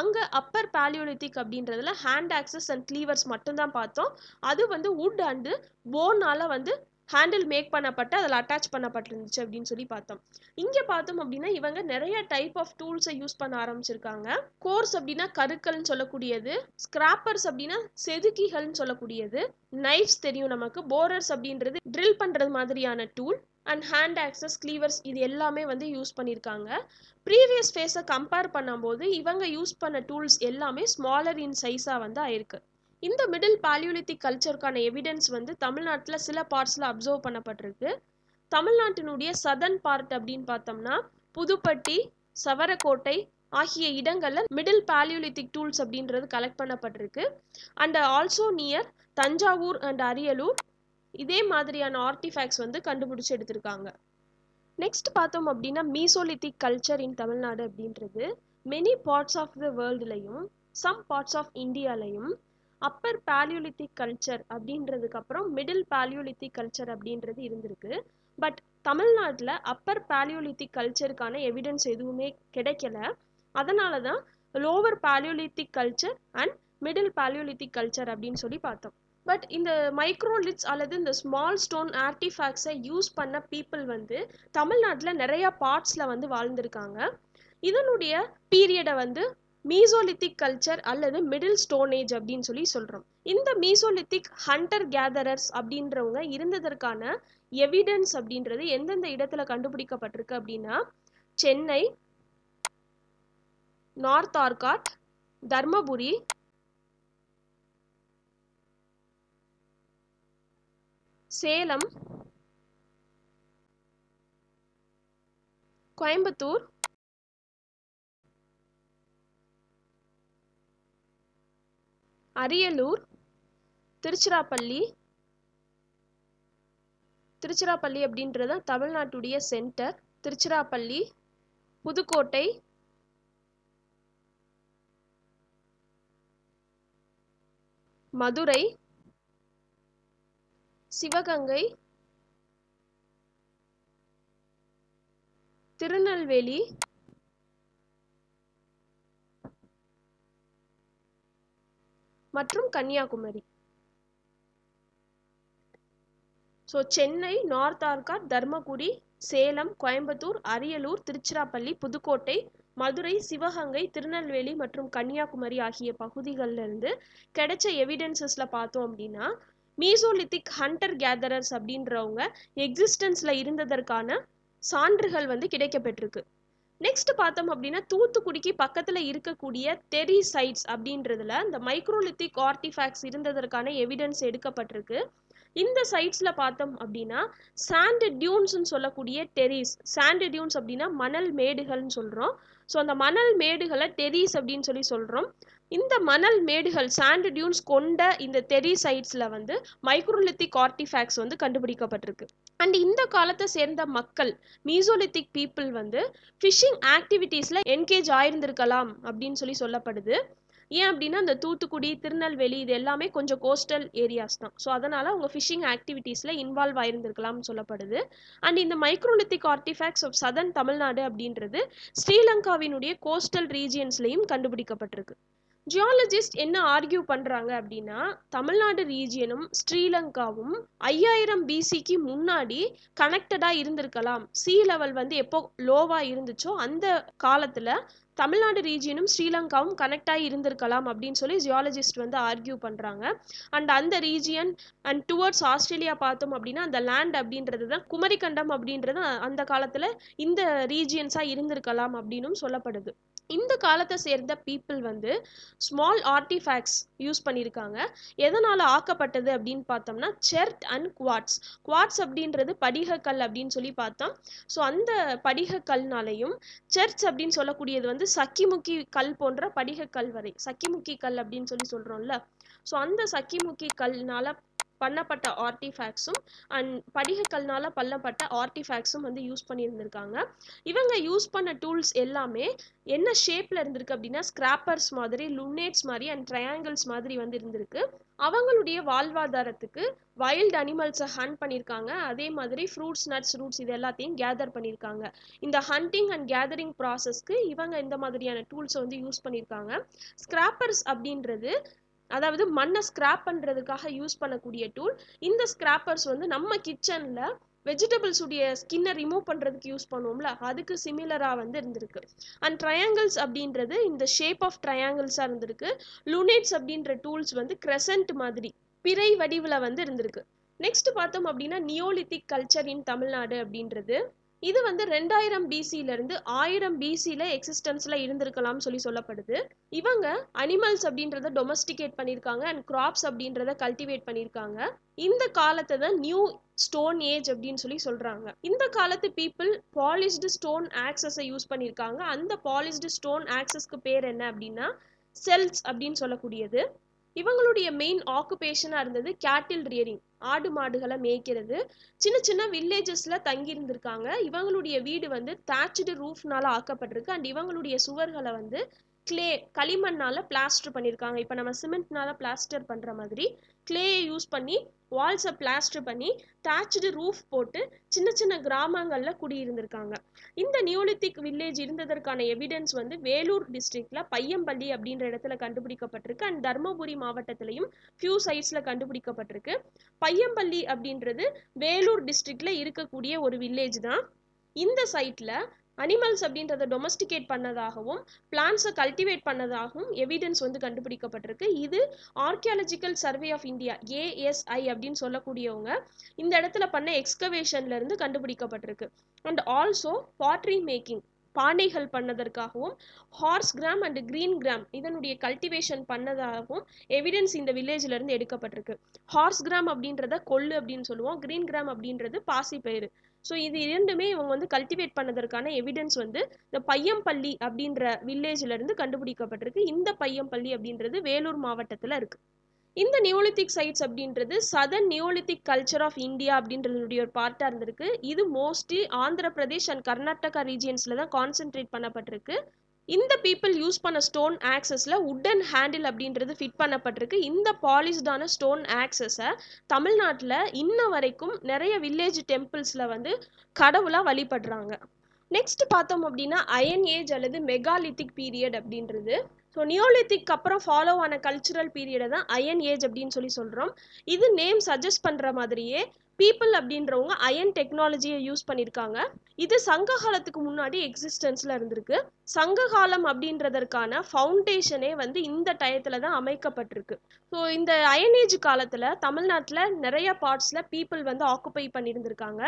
அங்கே அப்பர் பாலியோலித்திக் அப்படின்றதுல ஹேண்ட் ஆக்சஸ் அண்ட் கிளீவர்ஸ் மட்டும்தான் பார்த்தோம். அது வந்து வுட் அண்டு போனால் வந்து ஹேண்டில் மேக் பண்ணப்பட்டு அதில் அட்டாச் பண்ணப்பட்டிருந்துச்சு அப்படின்னு சொல்லி பார்த்தோம். இங்கே பார்த்தோம் அப்படின்னா இவங்க நிறைய டைப் ஆஃப் டூல்ஸை யூஸ் பண்ண ஆரம்பிச்சிருக்காங்க. கோர்ஸ் அப்படின்னா கருக்கல்னு சொல்லக்கூடியது, ஸ்கிராப்பர்ஸ் அப்படின்னா செதுக்கிகள்னு சொல்லக்கூடியது, நைஃப்ஸ் தெரியும் நமக்கு, போரர்ஸ் அப்படின்றது ட்ரில் பண்ணுறது மாதிரியான டூல், அண்ட் ஹேண்ட் ஆக்சஸ், கிளீவர்ஸ் இது எல்லாமே வந்து யூஸ் பண்ணியிருக்காங்க. ப்ரீவியஸ் ஃபேஸை கம்பேர் பண்ணும்போது இவங்க யூஸ் பண்ண டூல்ஸ் எல்லாமே ஸ்மாலர் இன் சைஸாக வந்து ஆயிருக்கு. இந்த மிடில் பாலியோலித்திக் கல்ச்சருக்கான எவிடன்ஸ் வந்து தமிழ்நாட்டில் சில பார்ட்ஸில் அப்சர்வ் பண்ணப்பட்டிருக்கு. தமிழ்நாட்டினுடைய சதர்ன் பார்ட் அப்படின்னு பார்த்தோம்னா புதுப்பட்டி, சவரக்கோட்டை ஆகிய இடங்கள்ல மிடில் பாலியோலித்திக் டூல்ஸ் அப்படின்றது கலெக்ட் பண்ணப்பட்டிருக்கு. And also near Thanjavur and Ariyalur இதே மாதிரியான ஆர்டிஃபேக்ட்ஸ் வந்து கண்டுபிடிச்சு எடுத்திருக்காங்க. நெக்ஸ்ட் பார்த்தோம் அப்படின்னா மீசோலித்திக் கல்ச்சர் இன் தமிழ்நாடு அப்படின்றது மெனி பார்ட்ஸ் ஆஃப் த வேர்ல்டுலையும் சம் பார்ட்ஸ் ஆஃப் இந்தியாலையும் அப்பர் பாலியோலித்திக் கல்ச்சர் அப்படின்றதுக்கு அப்புறம் மிடில் பாலியோலித்திக் கல்ச்சர் அப்படின்றது இருந்திருக்கு. பட் தமிழ்நாட்டில் அப்பர் பாலியோலித்திக் கல்ச்சருக்கான எவிடன்ஸ் எதுவுமே கிடைக்கல. அதனால தான் lower palaeolithic culture and middle palaeolithic culture அப்படின்னு சொல்லி பார்த்தோம். பட் இந்த மைக்ரோலித்ஸ் அல்லது இந்த ஸ்மால் ஸ்டோன் ஆர்டிஃபேக்ட்ஸை யூஸ் பண்ண பீப்புள் வந்து தமிழ்நாட்டில் நிறைய பார்ட்ஸில் வந்து வாழ்ந்திருக்காங்க. இதனுடைய பீரியடை வந்து மீசோலித்திக் கல்ச்சர் அல்லது மிடில் ஸ்டோன் ஏஜ் அப்படின்னு சொல்லி சொல்கிறோம். இந்த மீசோலித்திக் ஹண்டர் கேதரர்ஸ் அப்படின்றவங்க இருந்ததற்கான எவிடன்ஸ் அப்படின்றது எந்தெந்த இடத்துல கண்டுபிடிக்கப்பட்டிருக்கு அப்படின்னா சென்னை, நார்த் ஆர்காட், தர்மபுரி, சேலம், கோயம்புத்தூர், அரியலூர், திருச்சிராப்பள்ளி அப்படின்றது தமிழ்நாட்டுடைய சென்டர், திருச்சிராப்பள்ளி, புதுக்கோட்டை, மதுரை, சிவகங்கை, திருநெல்வேலி, மற்றும் கன்னியாகுமரி. ஸோ சென்னை, நார்த் ஆர்காட், தர்மபுரி, சேலம், கோயம்புத்தூர், அரியலூர், திருச்சிராப்பள்ளி, புதுக்கோட்டை, மதுரை, சிவகங்கை, திருநெல்வேலி மற்றும் கன்னியாகுமரி ஆகிய பகுதிகளிலிருந்து கிடைச்ச எவிடன்சஸில் பார்த்தோம் அப்படின்னா மீசோலித்திக் ஹண்டர் கேதரர்ஸ் அப்படின்றவங்க எக்ஸிஸ்டன்ஸில் இருந்ததற்கான சான்றுகள் வந்து கிடைக்கப்பட்டிருக்கு. நெக்ஸ்ட் பார்த்தோம் அப்படின்னா தூத்துக்குடிக்கு பக்கத்தில் இருக்கக்கூடிய தெரி சைட்ஸ் அப்படின்றதுல இந்த மைக்ரோலித்திக் ஆர்டிஃபேக்ட்ஸ் இருந்ததற்கான எவிடன்ஸ் எடுக்கப்பட்டிருக்கு. இந்த சைட்ஸில் பார்த்தோம் அப்படின்னா சாண்ட் டியூன்ஸ்ன்னு சொல்லக்கூடிய டெரிஸ், சாண்ட் டியூன்ஸ் அப்படின்னா மணல் மேடுகள்னு சொல்கிறோம். ஸோ அந்த மணல் மேடுகளை டெரிஸ் அப்படின்னு சொல்லி சொல்கிறோம். இந்த மணல் மேடுகள் சாண்ட் டியூன்ஸ் கொண்ட இந்த தெரி சைட்ஸில் வந்து மைக்ரோலித்திக் ஆர்டிஃபேக்ட்ஸ் வந்து கண்டுபிடிக்கப்பட்டிருக்கு. அண்ட் இந்த காலத்தை சேர்ந்த மக்கள் மீசோலித்திக் பீப்புள் வந்து ஃபிஷிங் ஆக்டிவிட்டீஸில் என்கேஜ் ஆயிருந்திருக்கலாம் அப்படின்னு சொல்லி சொல்லப்படுது. ஏன் அப்படின்னா இந்த தூத்துக்குடி, திருநெல்வேலி இது எல்லாமே கொஞ்சம் கோஸ்டல் ஏரியாஸ் தான். ஸோ அதனால் அவங்க ஃபிஷிங் ஆக்டிவிட்டீஸில் இன்வால்வ் ஆயிருந்திருக்கலாம்னு சொல்லப்படுது. அண்ட் இந்த microlithic artifacts of southern Tamil Nadu அப்படின்றது ஸ்ரீலங்காவினுடைய கோஸ்டல் ரீஜியன்ஸ்லையும் கண்டுபிடிக்கப்பட்டிருக்கு. ஜியாலஜிஸ்ட் என்ன ஆர்கியூ பண்ணுறாங்க அப்படின்னா தமிழ்நாடு ரீஜியனும் ஸ்ரீலங்காவும் 5000 BCக்கு முன்னாடி கனெக்டடாக இருந்திருக்கலாம். சீ லெவல் வந்து எப்போ லோவாக இருந்துச்சோ அந்த காலத்தில் தமிழ்நாடு ரீஜியனும் ஸ்ரீலங்காவும் கனெக்ட் ஆகி இருந்திருக்கலாம் அப்படின்னு சொல்லி ஜியாலஜிஸ்ட் வந்து ஆர்கியூ பண்ணுறாங்க. அண்ட் அந்த ரீஜியன் அண்ட் டுவர்ட்ஸ் ஆஸ்திரேலியா பார்த்தோம் அப்படின்னா அந்த லேண்ட் அப்படின்றது தான் குமரிக்கண்டம் அப்படின்றது அந்த காலத்தில் இந்த ரீஜியன்ஸாக இருந்திருக்கலாம் அப்படின்னும் சொல்லப்படுது. இந்த காலத்தை சேர்ந்த பீப்புள் வந்து ஸ்மால் ஆர்டிஃபேக்ட்ஸ் யூஸ் பண்ணியிருக்காங்க. எதனால் ஆக்கப்பட்டது அப்படின்னு பார்த்தோம்னா செர்ட் அண்ட் குவாட்ஸ். குவாட்ஸ் அப்படின்றது படிகக்கல் அப்படின்னு சொல்லி பார்த்தோம். ஸோ அந்த படிகக்கல்னாலையும் செர்ட்ஸ் அப்படின்னு சொல்லக்கூடியது வந்து சக்கிமுக்கி கல் போன்ற படிகக்கல் வரை, சக்கிமுக்கி கல் அப்படின்னு சொல்லி சொல்கிறோம்ல. ஸோ அந்த சக்கிமுக்கி கல்னால பண்ணப்பட்ட ஆர்டிஃபேக்ட்ஸும் அண்ட் படிகக்கல்னால பண்ணப்பட்ட ஆர்டிஃபேக்ட்ஸும் வந்து யூஸ் பண்ணியிருந்திருக்காங்க. இவங்க யூஸ் பண்ண டூல்ஸ் எல்லாமே என்ன ஷேப்பில் இருந்திருக்கு அப்படின்னா ஸ்கிராப்பர்ஸ் மாதிரி, லுனேட்ஸ் மாதிரி அண்ட் ட்ரையாங்கிள்ஸ் மாதிரி வந்து இருந்திருக்கு. அவங்களுடைய வாழ்வாதாரத்துக்கு வைல்டு அனிமல்ஸை ஹண்ட் பண்ணியிருக்காங்க. அதே மாதிரி ஃப்ரூட்ஸ், நட்ஸ், ரூட்ஸ் இது எல்லாத்தையும் கேதர் பண்ணியிருக்காங்க. இந்த ஹண்டிங் அண்ட் கேதரிங் ப்ராசஸ்க்கு இவங்க இந்த மாதிரியான டூல்ஸை வந்து யூஸ் பண்ணியிருக்காங்க. ஸ்கிராப்பர்ஸ் அப்படின்றது அதாவது மண்ணை ஸ்கிராப் பண்ணுறதுக்காக யூஸ் பண்ணக்கூடிய டூல். இந்த ஸ்கிராப்பர்ஸ் வந்து நம்ம கிச்சனில் வெஜிடபிள்ஸ் உடைய ஸ்கின்னை ரிமூவ் பண்ணுறதுக்கு யூஸ் பண்ணுவோம்ல, அதுக்கு சிமிலராக வந்து இருந்திருக்கு. அண்ட் ட்ரையாங்கிள்ஸ் அப்படின்றது இந்த ஷேப் ஆஃப் ட்ரையாங்கிள்ஸாக இருந்திருக்கு. லுனேட்ஸ் அப்படின்ற டூல்ஸ் வந்து கிரெசன்ட் மாதிரி பிறை வடிவில் வந்து இருந்திருக்கு. நெக்ஸ்ட் பார்த்தோம் அப்படின்னா நியோலித்திக் கல்ச்சர் இன் தமிழ்நாடு அப்படின்றது இது வந்து 2000 பிசில இருந்து 1000 பிசில எக்ஸிஸ்டன்ஸ்ல இருந்திருக்கலாம்னு சொல்லப்படுது. இவங்க அனிமல்ஸ் அப்படின்றத டொமஸ்டிகேட் பண்ணியிருக்காங்க அண்ட் கிராப்ஸ் அப்படின்றத கல்டிவேட் பண்ணியிருக்காங்க. இந்த காலத்தை தான் நியூ ஸ்டோன் ஏஜ் அப்படின்னு சொல்றாங்க. இந்த காலத்து பீப்புள் பாலிஷ்டு ஸ்டோன் ஆக்சஸை யூஸ் பண்ணியிருக்காங்க. அந்த பாலிஷ்டு ஸ்டோன் ஆக்சஸ்க்கு பேர் என்ன அப்படின்னா செல்ஸ் அப்படின்னு சொல்லக்கூடியது. இவங்களுடைய மெயின் ஆக்குபேஷனா இருந்தது கேட்டில் ரியரிங், ஆடு மாடுகளை மேய்க்கிறது. சின்ன சின்ன வில்லேஜஸ்ல தங்கி இருந்திருக்காங்க. இவங்களுடைய வீடு வந்து தாச்சுடு ரூஃப்னால ஆக்கப்பட்டிருக்கு அண்ட் இவங்களுடைய சுவர்களை வந்து களிமண்ணால பிளாஸ்டர் பண்ணியிருக்காங்க. இப்போ நம்ம சிமெண்ட்னால பிளாஸ்டர் பண்ற மாதிரி கிளேயை யூஸ் பண்ணி வால்ஸை பிளாஸ்டர் பண்ணி தாச்சுடு ரூஃப் போட்டு சின்ன சின்ன கிராமங்கள்ல குடியிருந்திருக்காங்க. இந்த நியோலித்திக் வில்லேஜ் இருந்ததற்கான எவிடன்ஸ் வந்து வேலூர் டிஸ்ட்ரிக்ட்ல பையம்பள்ளி அப்படின்ற இடத்துல கண்டுபிடிக்கப்பட்டிருக்கு அண்ட் தர்மபுரி மாவட்டத்திலையும் ஃபியூ சைட்ஸ்ல கண்டுபிடிக்கப்பட்டிருக்கு. பையம்பள்ளி அப்படின்றது வேலூர் டிஸ்ட்ரிக்ட்ல இருக்கக்கூடிய ஒரு வில்லேஜ் தான். இந்த சைட்ல அனிமல்ஸ் அப்படின்றத டொமஸ்டிகேட் பண்ணதாகவும் பிளான்ஸை கல்டிவேட் பண்ணதாகவும் எவிடன்ஸ் வந்து கண்டுபிடிக்கப்பட்டிருக்கு. இது archaeological survey of India ASI அப்படின்னு சொல்லக்கூடியவங்க இந்த இடத்துல பண்ண எக்ஸ்கவேஷன்ல இருந்து கண்டுபிடிக்கப்பட்டிருக்கு. அண்ட் ஆல்சோ பாட்ரி மேக்கிங், பானைகள் பண்ணதற்காகவும் horse gram and green gram இதனுடைய கல்டிவேஷன் பண்ணதாகவும் எவிடன்ஸ் இந்த வில்லேஜ்ல இருந்து எடுக்கப்பட்டிருக்கு. ஹார்ஸ் கிராம் அப்படின்றத கொள்ளு அப்படின்னு சொல்லுவோம், கிரீன் கிராம் அப்படின்றது பாசி பயிறு. ஸோ இது இரண்டுமே இவங்க வந்து கல்டிவேட் பண்ணதற்கான எவிடன்ஸ் வந்து இந்த பையம்பள்ளி அப்படின்ற வில்லேஜ்ல இருந்து கண்டுபிடிக்கப்பட்டிருக்கு. இந்த பையம்பள்ளி அப்படின்றது வேலூர் மாவட்டத்துல இருக்கு. இந்த நியோலித்திக் சைட்ஸ் அப்படின்றது southern neolithic culture of India அப்படின்றதுடைய ஒரு பார்ட்டா இருந்திருக்கு. இது மோஸ்ட்லி ஆந்திர பிரதேஷ் அண்ட் கர்நாடகா ரீஜியன்ஸ்ல தான் கான்சென்ட்ரேட் பண்ணப்பட்டிருக்கு. இந்த பீப்புள் யூஸ் பண்ண ஸ்டோன் ஆக்சஸ்ல உட்டன் ஹேண்டில் அப்படின்றது ஃபிட் பண்ணப்பட்டிருக்கு. இந்த பாலிஷ்டான ஸ்டோன் ஆக்சஸை தமிழ்நாட்டில் இன்ன வரைக்கும் நிறைய வில்லேஜ் டெம்பிள்ஸ்ல வந்து கடவுளா வழிபடுறாங்க. நெக்ஸ்ட் பார்த்தோம் அப்படின்னா அயன் ஏஜ் அல்லது மெகாலித்திக் பீரியட் அப்படின்றது. ஸோ நியோலித்திக் அப்புறம் ஃபாலோ ஆன கல்ச்சுரல் பீரியடை தான் அயன் ஏஜ் அப்படின்னு சொல்றோம். இது நேம் சஜஸ்ட் பண்ற மாதிரியே பீப்புள் அப்படின்றவங்க அயன் டெக்னாலஜியை யூஸ் பண்ணியிருக்காங்க. இது சங்க காலத்துக்கு முன்னாடி எக்ஸிஸ்டன்ஸ்ல இருந்திருக்கு. சங்க காலம் அப்படின்றதற்கான ஃபவுண்டேஷனே வந்து இந்த டயத்துல தான் அமைக்கப்பட்டிருக்கு. ஸோ இந்த அயன் ஏஜ் காலத்துல தமிழ்நாட்டில் நிறைய பார்ட்ஸ்ல பீப்புள் வந்து ஆக்குபை பண்ணியிருந்திருக்காங்க.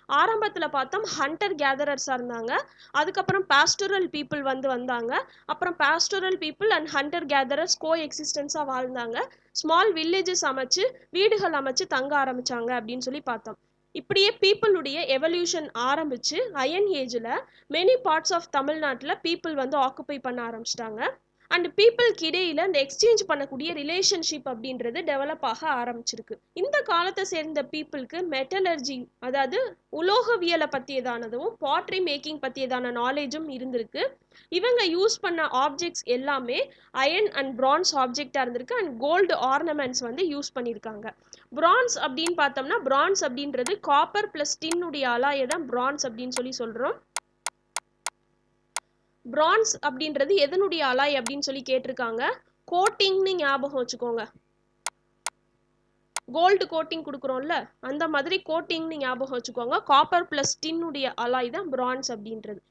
ஆரம்பத்தில் பார்த்தோம் ஹண்டர் கேதரர்ஸாக இருந்தாங்க. அதுக்கப்புறம் பாஸ்டரல் பீப்புள் வந்தாங்க. அப்புறம் pastoral people and hunter gatherers கோ எக்ஸிஸ்டன்ஸாக வாழ்ந்தாங்க. ஸ்மால் வில்லேஜஸ் அமைச்சு வீடுகள் அமைச்சு தங்க ஆரம்பிச்சாங்க அப்படின்னு சொல்லி பார்த்தோம். இப்படியே பீப்புளுடைய எவல்யூஷன் ஆரம்பிச்சு அயன் ஏஜில் மெனி பார்ட்ஸ் ஆஃப் தமிழ்நாட்டில் பீப்புள் வந்து ஆக்குபை பண்ண ஆரம்பிச்சிட்டாங்க. அண்ட் பீப்புளுக்கு இடையில இந்த எக்ஸ்சேஞ்ச் பண்ணக்கூடிய ரிலேஷன்ஷிப் அப்படின்றது டெவலப் ஆக ஆரம்பிச்சிருக்கு. இந்த காலத்தை சேர்ந்த பீப்புளுக்கு மெட்டலர்ஜி அதாவது உலோகவியலை பற்றியதானதும் பாட்ரி மேக்கிங் பற்றியதான நாலேஜும் இருந்திருக்கு. இவங்க யூஸ் பண்ண ஆப்ஜெக்ட்ஸ் எல்லாமே அயன் அண்ட் பிரான்ஸ் ஆப்ஜெக்டாக இருந்திருக்கு அண்ட் கோல்டு ஆர்னமெண்ட்ஸ் வந்து யூஸ் பண்ணியிருக்காங்க. பிரான்ஸ் அப்படின்னு பார்த்தோம்னா பிரான்ஸ் அப்படின்றது காப்பர் பிளஸ் டின்னுடைய அலாயை தான் பிரான்ஸ் அப்படின்னு சொல்றோம். பிரான்ஸ் அப்படின்றது எதனுடைய அலாய் அப்படின்னு சொல்லி கேட்டிருக்காங்க. கோட்டிங்னு ஞாபகம் வச்சுக்கோங்க. கோல்டு கோட்டிங் கொடுக்குறோம்ல அந்த மாதிரி கோட்டிங்னு ஞாபகம் வச்சுக்கோங்க. காப்பர் பிளஸ் டின்னுடைய அலாய் தான் பிரான்ஸ் அப்படின்றது.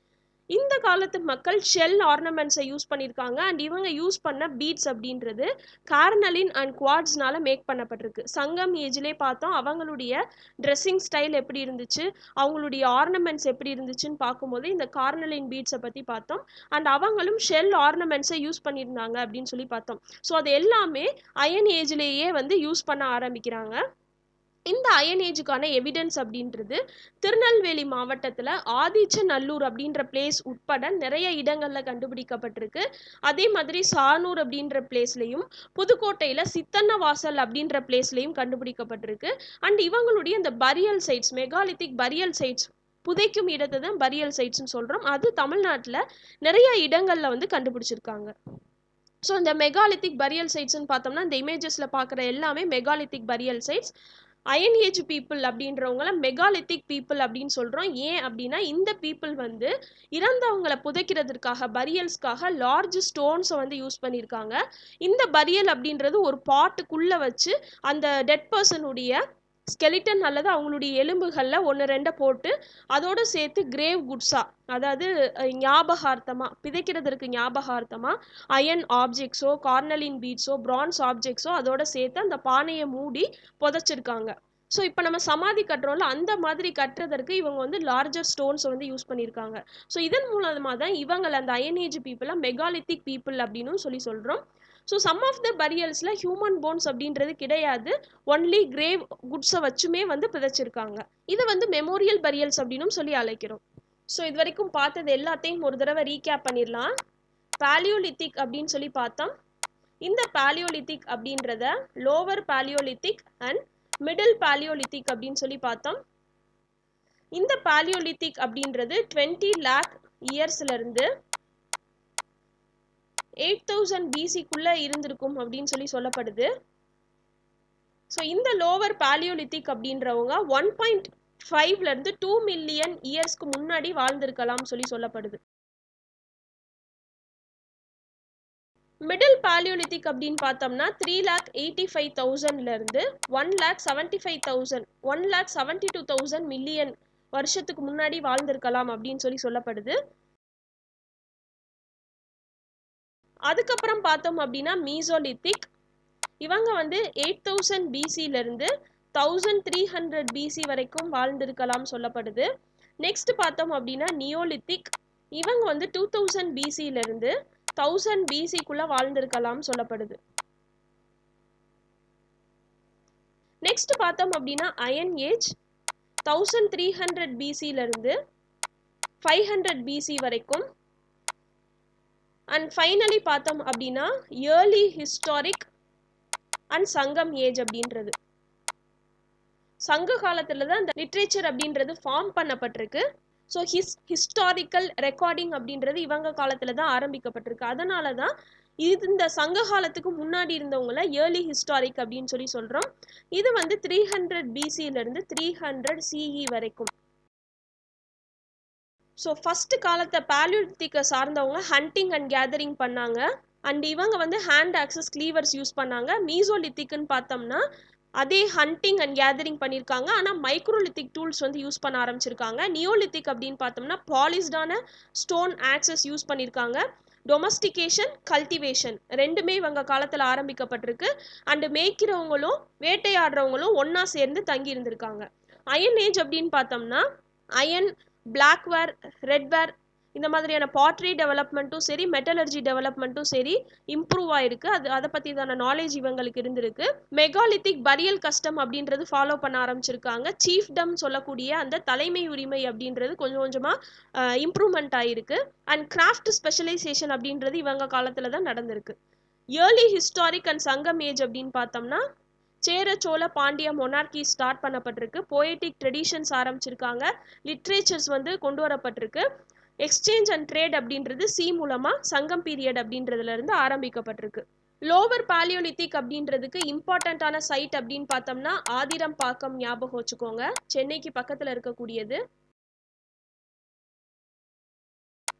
இந்த காலத்து மக்கள் ஷெல் ஆர்னமெண்ட்ஸை யூஸ் பண்ணியிருக்காங்க அண்ட் இவங்க யூஸ் பண்ண பீட்ஸ் அப்படின்றது கார்னலின் அண்ட் குவாட்ஸ்னால மேக் பண்ணப்பட்டிருக்கு. சங்கம் ஏஜ்லே பார்த்தோம் அவங்களுடைய ட்ரெஸ்ஸிங் ஸ்டைல் எப்படி இருந்துச்சு, அவங்களுடைய ஆர்னமெண்ட்ஸ் எப்படி இருந்துச்சுன்னு பார்க்கும்போது இந்த கார்னலின் பீட்ஸை பற்றி பார்த்தோம். அண்ட் அவங்களும் ஷெல் ஆர்னமெண்ட்ஸை யூஸ் பண்ணியிருந்தாங்க அப்படின்னு சொல்லி பார்த்தோம். ஸோ அது எல்லாமே அயன் ஏஜ்லேயே வந்து யூஸ் பண்ண ஆரம்பிக்கிறாங்க. இந்த அயன் ஏஜுக்கான எவிடன்ஸ் அப்படின்றது திருநெல்வேலி மாவட்டத்தில் ஆதிச்சநல்லூர் அப்படின்ற பிளேஸ் உட்பட நிறைய இடங்களில் கண்டுபிடிக்கப்பட்டிருக்கு. அதே மாதிரி சானூர் அப்படின்ற பிளேஸ்லையும் புதுக்கோட்டையில் சித்தன்னவாசல் அப்படின்ற பிளேஸ்லையும் கண்டுபிடிக்கப்பட்டிருக்கு. அண்ட் இவங்களுடைய இந்த பரியல் சைட்ஸ் மெகாலித்திக் பரியல் சைட்ஸ் புதைக்கும் இடத்தை தான் பரியல் சைட்ஸ்ன்னு சொல்கிறோம். அது தமிழ்நாட்டில் நிறைய இடங்களில் வந்து கண்டுபிடிச்சிருக்காங்க. ஸோ இந்த மெகாலித்திக் பரியல் சைட்ஸ்ன்னு பார்த்தோம்னா இந்த இமேஜஸில் பார்க்குற எல்லாமே megalithic burial sites. Iron age people அப்படின்றவங்கள மெகாலித்திக் பீப்புள் அப்படின்னு சொல்கிறோம். ஏன் அப்படின்னா இந்த பீப்புள் வந்து இறந்தவங்களை புதைக்கிறதுக்காக பரியல்ஸ்க்காக லார்ஜ் ஸ்டோன்ஸை வந்து யூஸ் பண்ணியிருக்காங்க. இந்த பரியல் அப்படின்றது ஒரு பாட்டுக்குள்ளே வச்சு அந்த டெட் பர்சனுடைய ஸ்கெலிட்டன் அல்லது அவங்களுடைய எலும்புகளில் 1-2 போட்டு அதோடு சேர்த்து கிரேவ் குட்ஸா அதாவது ஞாபகார்த்தமாக பிதைக்கிறதுக்கு ஞாபகார்த்தமாக அயன் ஆப்ஜெக்ட்ஸோ கார்னலின் பீட்ஸோ பிரான்ஸ் ஆப்ஜெக்ட்ஸோ அதோட சேர்த்து அந்த பானையை மூடி புதைச்சிருக்காங்க. ஸோ இப்போ நம்ம சமாதி கட்டுறோம்ல, அந்த மாதிரி கட்டுறதற்கு இவங்க வந்து லார்ஜர் ஸ்டோன்ஸ் வந்து யூஸ் பண்ணியிருக்காங்க. ஸோ இதன் மூலமாக தான் இவங்களை அந்த அயன் ஏஜ் பீப்புளை மெகாலித்திக் பீப்புள் அப்படின்னு சொல்கிறோம். ஸோ சம் ஆஃப் த பரியல்ஸில் ஹியூமன் போன்ஸ் அப்படின்றது கிடையாது, ஒன்லி கிரேவ் குட்ஸை வச்சுமே வந்து புதைச்சிருக்காங்க. இதை வந்து மெமோரியல் பரியல்ஸ் அப்படின்னு சொல்லி அழைக்கிறோம். ஸோ இது வரைக்கும் பார்த்தது எல்லாத்தையும் ஒரு தடவை ரீகேப் பண்ணிடலாம். பாலியோலித்திக் அப்படின்னு சொல்லி பார்த்தோம். இந்த பாலியோலித்திக் அப்படின்றத lower palaeolithic and middle palaeolithic அப்படின்னு சொல்லி பார்த்தோம். இந்த பாலியோலித்திக் அப்படின்றது 20 lakh இயர்ஸ்ல இருந்து 8000 BC-க்குள்ள இருந்திருக்கும் அப்படின்னு சொல்லி சொல்லப்படுது. ஸோ இந்த லோவர் பாலியோலித்திக் அப்படின்றவங்க 1.5 இருந்து 2 மில்லியன் இயர்ஸ்க்கு முன்னாடி வாழ்ந்திருக்கலாம் சொல்லி சொல்லப்படுது. மிடில் பாலியோலித்திக் அப்படின்னு பார்த்தோம்னா 3,85,000 இருந்து 1,75,000 1,72,000 மில்லியன் வருஷத்துக்கு முன்னாடி வாழ்ந்திருக்கலாம் அப்படின்னு சொல்லி சொல்லப்படுது. அதுக்கப்புறம் பார்த்தோம் அப்படின்னா மீசோலித்திக், இவங்க வந்து 8000 BC-ல இருந்து 1300 BC வரைக்கும் வாழ்ந்திருக்கலாம் சொல்லப்படுது. நெக்ஸ்ட் பார்த்தோம் அப்படின்னா நியோலித்திக், இவங்க வந்து 2000 BC-ல இருந்து 1000 BC-க்குள்ள வாழ்ந்திருக்கலாம் சொல்லப்படுது. நெக்ஸ்ட் பார்த்தோம் அப்படின்னா அயன் ஏஜ் 1300 BC-ல இருந்து 500 BC வரைக்கும். அண்ட் ஃபைனலி பார்த்தோம் அப்படின்னா early historic and Sangam age அப்படின்றது. சங்க காலத்துல தான் இந்த லிட்ரேச்சர் அப்படின்றது ஃபார்ம் பண்ணப்பட்டிருக்கு. ஸோ ஹிஸ்டாரிக்கல் ரெக்கார்டிங் அப்படின்றது இவங்க காலத்துல தான் ஆரம்பிக்கப்பட்டிருக்கு. அதனால தான் இந்த சங்க காலத்துக்கு முன்னாடி இருந்தவங்கள ஏர்லி ஹிஸ்டாரிக் அப்படின்னு சொல்லி சொல்றோம். இது வந்து 300 BC-ல இருந்து 300 CE வரைக்கும். ஸோ ஃபர்ஸ்ட் காலத்தை பாலியோலித்திக்கை சார்ந்தவங்க ஹண்டிங் அண்ட் கேதரிங் பண்ணாங்க. அண்ட் இவங்க வந்து ஹேண்ட் ஆக்சஸ் கிளீவர்ஸ் யூஸ் பண்ணாங்க. மீசோலித்திக்னு பார்த்தோம்னா அதே ஹண்டிங் அண்ட் கேதரிங் பண்ணியிருக்காங்க, ஆனால் மைக்ரோலித்திக் டூல்ஸ் வந்து யூஸ் பண்ண ஆரம்பிச்சிருக்காங்க. நியோலித்திக் அப்படின்னு பார்த்தோம்னா பாலிஷ்டான ஸ்டோன் ஆக்சஸ் யூஸ் பண்ணியிருக்காங்க. டொமஸ்டிகேஷன், கல்டிவேஷன் ரெண்டுமே இவங்க காலத்தில் ஆரம்பிக்கப்பட்டிருக்கு. அண்டு மேய்க்கிறவங்களும் வேட்டையாடுறவங்களும் ஒன்றா சேர்ந்து தங்கி இருந்திருக்காங்க. அயன் ஏஜ் அப்படின்னு பார்த்தோம்னா அயன், பிளாக்வேர், ரெட்வேர் இந்த மாதிரியான பாட்ரி டெவலப்மெண்ட்டும் சரி, மெட்டலர்ஜி டெவலப்மெண்ட்டும் சரி இம்ப்ரூவ் ஆயிருக்கு. அதை பற்றிதான நாலேஜ் இவங்களுக்கு இருந்திருக்கு. மெகாலித்திக் பரியல் கஸ்டம் அப்படின்றது ஃபாலோ பண்ண ஆரம்பிச்சிருக்காங்க. சீஃப்டம் சொல்லக்கூடிய அந்த தலைமை உரிமை அப்படின்றது கொஞ்சம் கொஞ்சமாக இம்ப்ரூவ்மெண்ட் ஆயிருக்கு. அண்ட் கிராஃப்ட் ஸ்பெஷலைசேஷன் அப்படின்றது இவங்க காலத்தில் தான் நடந்திருக்கு. Early historic and Sangam age அப்படின்னு பார்த்தோம்னா சேர, சோழ, பாண்டிய மொனார்கி ஸ்டார்ட் பண்ணப்பட்டிருக்கு. போயட்டிக் ட்ரெடிஷன்ஸ் ஆரம்பிச்சிருக்காங்க. லிட்ரேச்சர்ஸ் வந்து கொண்டு வரப்பட்டிருக்கு. எக்ஸ்சேஞ்ச் அண்ட் ட்ரேட் அப்படின்றது சி மூலமா சங்கம் பீரியட் அப்படின்றதுல இருந்து ஆரம்பிக்கப்பட்டிருக்கு. லோவர் பாலியோலித்திக் அப்படின்றதுக்கு இம்பார்ட்டண்ட்டான சைட் அப்படின்னு பார்த்தோம்னா ஆதிரம்பாக்கம் ஞாபகம் வச்சுக்கோங்க, சென்னைக்கு பக்கத்துல இருக்கக்கூடியது.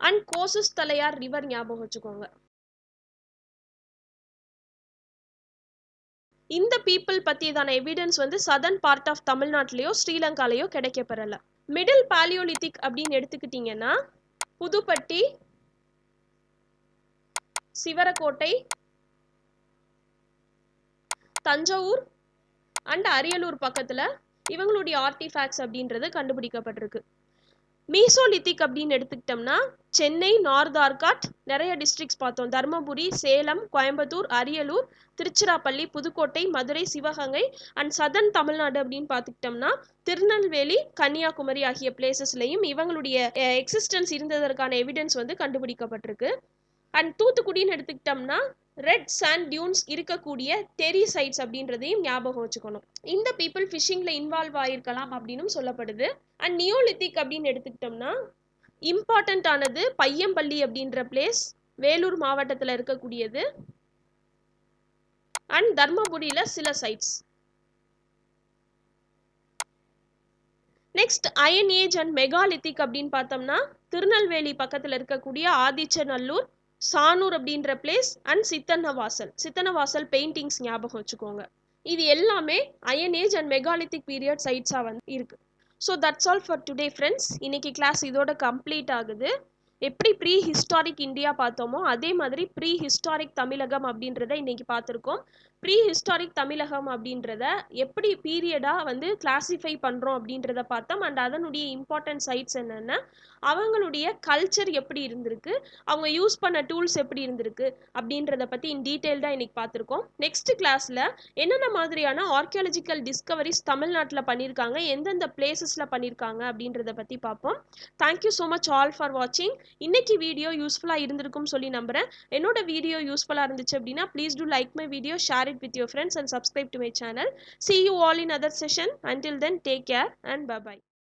அண்ட் கோசஸ் தலையார் ரிவர் ஞாபகம் வச்சுக்கோங்க. இந்த பீப்புள் பற்றியதான எவிடன்ஸ் வந்து சதர்ன் பார்ட் ஆஃப் தமிழ்நாட்டிலையோ ஸ்ரீலங்காலையோ கிடைக்கப்பெறல. மிடில் பாலியோலித்திக் அப்படின்னு எடுத்துக்கிட்டிங்கன்னா புதுப்பட்டி, சிவரக்கோட்டை, தஞ்சாவூர் அண்ட் அரியலூர் பக்கத்தில் இவங்களுடைய ஆர்டிஃபேக்ட்ஸ் அப்படின்றது கண்டுபிடிக்கப்பட்டிருக்கு. மீசோலித்திக் அப்படின்னு எடுத்துக்கிட்டோம்னா சென்னை, நார்த் ஆர்காட் நிறைய டிஸ்ட்ரிக்ட்ஸ் பார்த்தோம். தர்மபுரி, சேலம், கோயம்புத்தூர், அரியலூர், திருச்சிராப்பள்ளி, புதுக்கோட்டை, மதுரை, சிவகங்கை அண்ட் சதர்ன் தமிழ்நாடு அப்படின்னு பார்த்துக்கிட்டோம்னா திருநெல்வேலி, கன்னியாகுமரி ஆகிய பிளேசஸ்லையும் இவங்களுடைய எக்ஸிஸ்டன்ஸ் இருந்ததற்கான எவிடன்ஸ் வந்து கண்டுபிடிக்கப்பட்டிருக்கு. அண்ட் தூத்துக்குடின்னு எடுத்துக்கிட்டோம்னா ரெட் சாண்ட் டியூன்ஸ் இருக்கக்கூடிய டெரி சைட்ஸ் அப்படின்றதையும் ஞாபகம் வச்சுக்கணும். இந்த பீப்புள் ஃபிஷிங்ல இன்வால்வ் ஆயிருக்கலாம் அப்படின்னு சொல்லப்படுது. அண்ட் நியோலித்திக் அப்படின்னு எடுத்துக்கிட்டோம்னா இம்பார்ட்டன்ட் ஆனது பையம்பள்ளி அப்படின்ற பிளேஸ், வேலூர் மாவட்டத்தில் இருக்கக்கூடியது. அண்ட் தர்மபுரியில சில sites. Next iron age and megalithic அப்படின்னு பார்த்தோம்னா திருநெல்வேலி பக்கத்தில் இருக்கக்கூடிய ஆதிச்சநல்லூர், சானூர் அப்படின்ற பிளேஸ் அண்ட் சித்தன்னவாசல் பெயிண்டிங்ஸ் ஞாபகம் வச்சுக்கோங்க. இது எல்லாமே iron age and megalithic period சைட்ஸா வந்து இருக்கு. So that's all for today friends. இன்னைக்கு கிளாஸ் இதோட கம்ப்ளீட் ஆகுது. எப்படி ப்ரீ ஹிஸ்டாரிக் இந்தியா பார்த்தோமோ அதே மாதிரி ப்ரீ ஹிஸ்டாரிக் தமிழகம் அப்படின்றத இன்னைக்கு பார்த்துருக்கோம். ப்ரீ ஹிஸ்டாரிக் தமிழகம் அப்படின்றத எப்படி பீரியடாக வந்து கிளாஸிஃபை பண்ணுறோம் அப்படின்றத பார்த்தோம். அண்ட் அதனுடைய இம்பார்ட்டன்ட் சைட்ஸ் என்னென்ன, அவங்களுடைய கல்ச்சர் எப்படி இருந்திருக்கு, அவங்க யூஸ் பண்ண டூல்ஸ் எப்படி இருந்திருக்கு அப்படின்றத பற்றி இன் டீட்டெயில்டாக இன்றைக்கி பார்த்துருக்கோம். நெக்ஸ்ட் கிளாஸில் என்னென்ன மாதிரியான ஆர்கியாலஜிக்கல் டிஸ்கவரிஸ் தமிழ்நாட்டில் பண்ணியிருக்காங்க, எந்தெந்த பிளேசஸில் பண்ணியிருக்காங்க அப்படின்றத பற்றி பார்ப்போம். Thank you so much all for வாட்சிங். இன்னைக்கு வீடியோ யூஸ்ஃபுல்லாக இருந்திருக்கும் சொல்லி நம்புகிறேன். என்னோட வீடியோ யூஸ்ஃபுல்லாக இருந்துச்சு அப்படின்னா please do like my video, share it with your friends and subscribe to my channel. See you all in other session. Until then, take care and bye bye.